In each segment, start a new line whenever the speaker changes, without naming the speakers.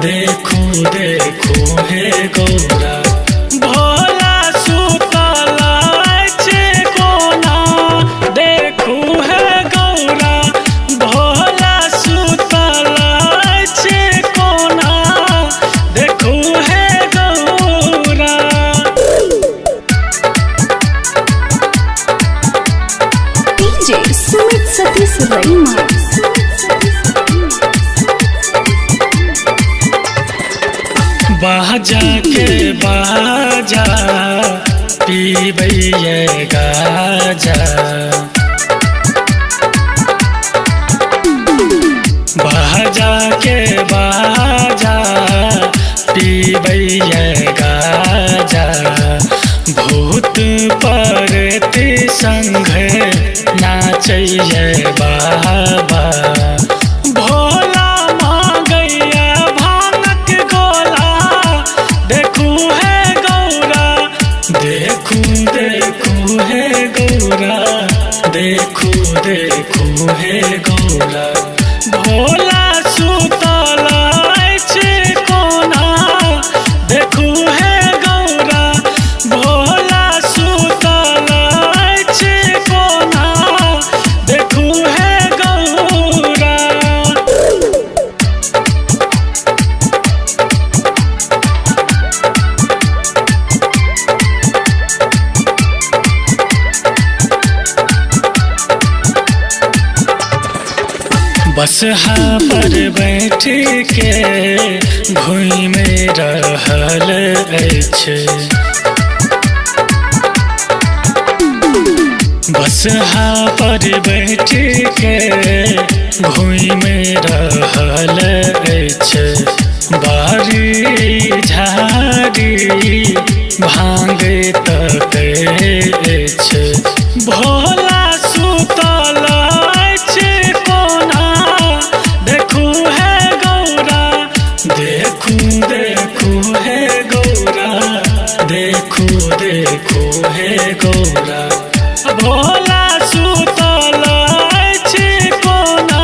देखू देखू हे गौरा भोला सुतल अछि कोना। देखू हे गौरा भोला सुतल अछि कोना। देखू हे Gaura.
DJ Sumit Satish Raima।
बाजा के बाजा पीबैये गाजा। बाजा के बाजा पीबैये गाजा। भूत प्रेत संग नाचैये बाबा। भोला मांगैया भांगक गोला। देखू हे गौरा देखू देखू हे गौरा। देखू देखू हे गौरा भोला सुतल अछि कोना। देखू हे गौरा भोला सुतल अछि कोना। देखू हे गौरा। बसहा पर बैठ के घूमि रहल अछि। बसहा पर बैठ के घूमि रहल अछि। बारी झाड़ी भांग तकै अछि। भोला सुतल अछि कोना। देखू हे गौरा देखू देखू हे गौरा। देखू देखू हे गौरा भोला सुतल अछि कोना।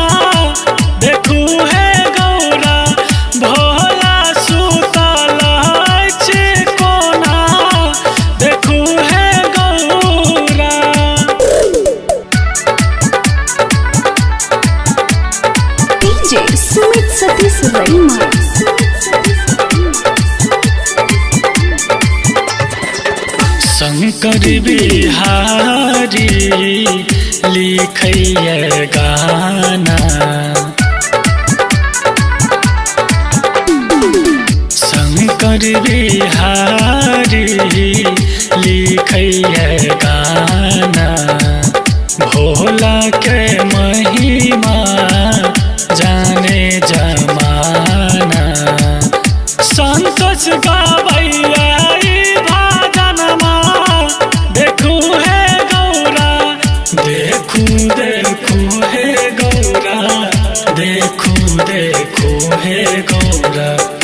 देखू हे गौरा भोला सुतल अछि कोना। देखू हे Gaura.
DJ Sumit Satish Raima।
Shankar Bihari लिखैये गाना। शंकर बिहारी लिखैये गाना। भोला के महिमा जाने जमाना। संतोष गावैया ई भजनमा। देखू हे गौरा देखू देखू हे गौरा। देखू देखू हे गौरा।